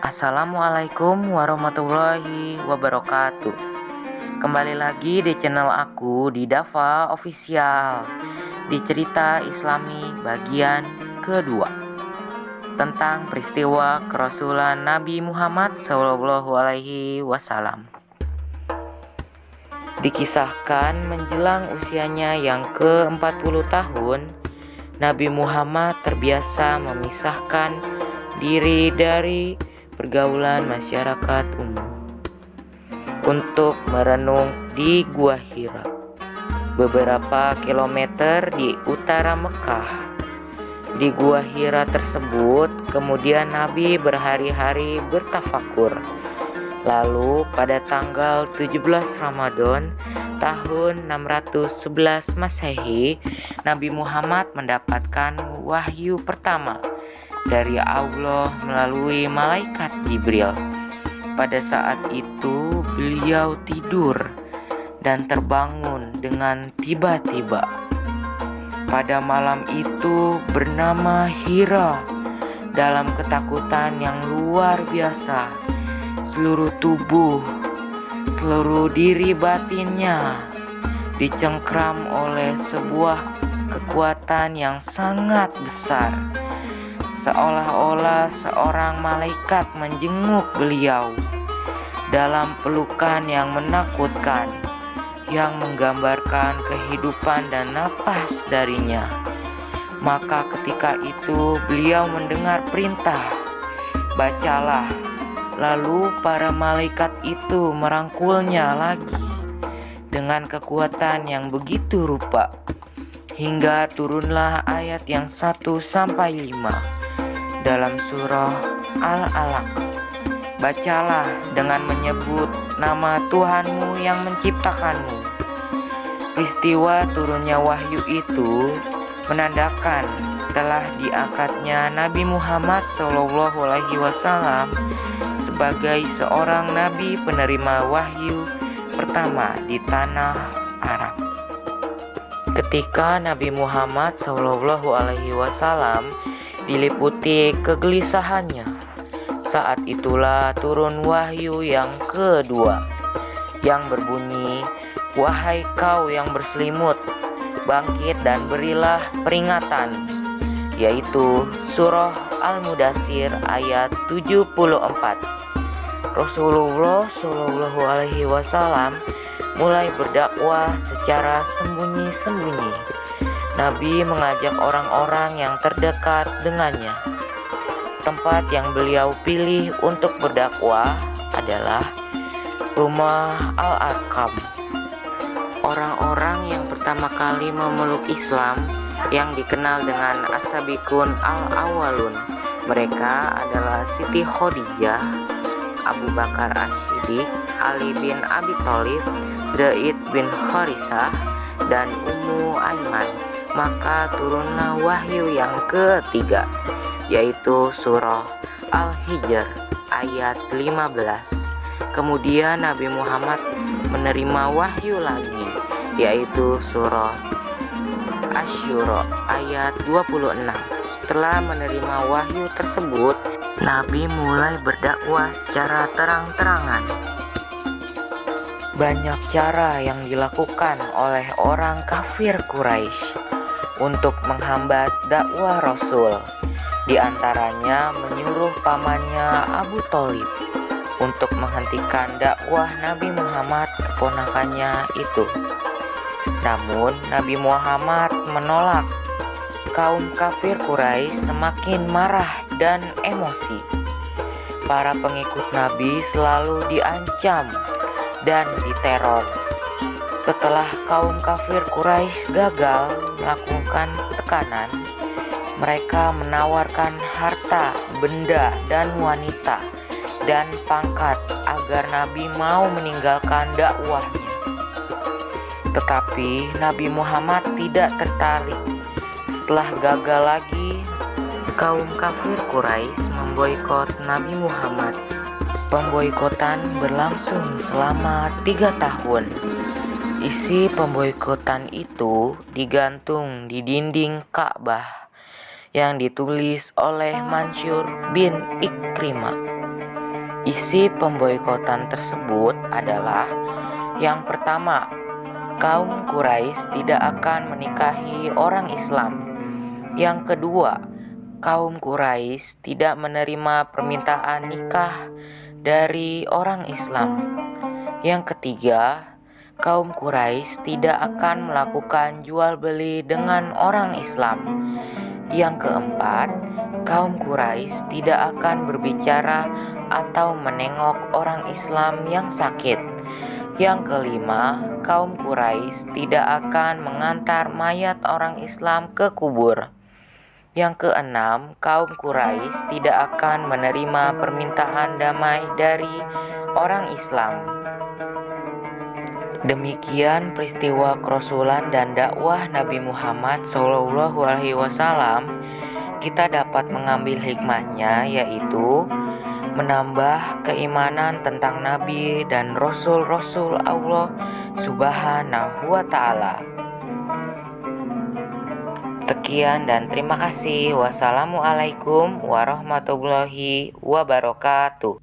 Assalamualaikum warahmatullahi wabarakatuh. Kembali lagi di channel aku di Dava Official, di cerita Islami bagian kedua tentang peristiwa kerasulan Nabi Muhammad SAW. Dikisahkan menjelang usianya yang ke-40 tahun, Nabi Muhammad terbiasa memisahkan diri dari pergaulan masyarakat umum untuk merenung di Gua Hira, beberapa kilometer di utara Mekah. Di Gua Hira tersebut, kemudian Nabi berhari-hari bertafakur. Lalu pada tanggal 17 Ramadan tahun 611 Masehi, Nabi Muhammad mendapatkan wahyu pertama dari Allah melalui malaikat Jibril. Pada saat itu beliau tidur dan terbangun dengan tiba-tiba. Pada malam itu bernama Hira. Dalam ketakutan yang luar biasa, seluruh tubuh, seluruh diri batinnya dicengkram oleh sebuah kekuatan yang sangat besar. Seolah-olah seorang malaikat menjenguk beliau dalam pelukan yang menakutkan, yang menggambarkan kehidupan dan napas darinya. Maka ketika itu beliau mendengar perintah, "Bacalah." Lalu para malaikat itu merangkulnya lagi dengan kekuatan yang begitu rupa, hingga turunlah ayat yang 1-5 dalam surah Al-Alaq. "Bacalah dengan menyebut nama Tuhanmu yang menciptakanmu." Peristiwa turunnya wahyu itu menandakan telah diangkatnya Nabi Muhammad SAW sebagai seorang nabi penerima wahyu pertama di tanah Arab. Ketika Nabi Muhammad SAW diliputi kegelisahannya, saat itulah turun wahyu yang kedua yang berbunyi, "Wahai kau yang berselimut, bangkit dan berilah peringatan," yaitu surah Al-Mudaththir ayat 74. Rasulullah SAW mulai berdakwah secara sembunyi-sembunyi. Nabi mengajak orang-orang yang terdekat dengannya. Tempat yang beliau pilih untuk berdakwah adalah rumah Al-Arqam. Orang-orang yang pertama kali memeluk Islam yang dikenal dengan As-Sabiqun Al-Awwalun. Mereka adalah Siti Khadijah, Abu Bakar As-Siddiq, Ali bin Abi Thalib, Zaid bin Harisah, dan Ummu Aiman. Maka turunlah wahyu yang ketiga, yaitu surah Al-Hijr ayat 15. Kemudian Nabi Muhammad menerima wahyu lagi, yaitu surah Asy-Syura ayat 26. Setelah menerima wahyu tersebut, Nabi mulai berdakwah secara terang-terangan. Banyak cara yang dilakukan oleh orang kafir Quraisy untuk menghambat dakwah Rasul. Di antaranya menyuruh pamannya Abu Thalib untuk menghentikan dakwah Nabi Muhammad keponakannya itu. Namun Nabi Muhammad menolak. Kaum kafir Quraisy semakin marah dan emosi. Para pengikut Nabi selalu diancam dan diteror. Setelah kaum kafir Quraisy gagal melakukan tekanan, mereka menawarkan harta, benda, dan wanita dan pangkat agar Nabi mau meninggalkan dakwahnya. Tetapi Nabi Muhammad tidak tertarik. Setelah gagal lagi, kaum kafir Quraisy memboikot Nabi Muhammad. Pemboikotan berlangsung selama 3 tahun. Isi pemboikotan itu digantung di dinding Ka'bah yang ditulis oleh Mansur bin Ikrimah. Isi pemboikotan tersebut adalah: yang pertama, kaum Quraisy tidak akan menikahi orang Islam. Yang kedua, kaum Quraisy tidak menerima permintaan nikah dari orang Islam. Yang ketiga, kaum Quraisy tidak akan melakukan jual beli dengan orang Islam. Yang keempat, kaum Quraisy tidak akan berbicara atau menengok orang Islam yang sakit. Yang kelima, kaum Quraisy tidak akan mengantar mayat orang Islam ke kubur. Yang keenam, kaum Quraisy tidak akan menerima permintaan damai dari orang Islam. Demikian peristiwa kerasulan dan dakwah Nabi Muhammad SAW. Kita dapat mengambil hikmahnya, yaitu menambah keimanan tentang Nabi dan Rasul-Rasul Allah Subhanahu wa Ta'ala. Sekian dan terima kasih. Wassalamualaikum warahmatullahi wabarakatuh.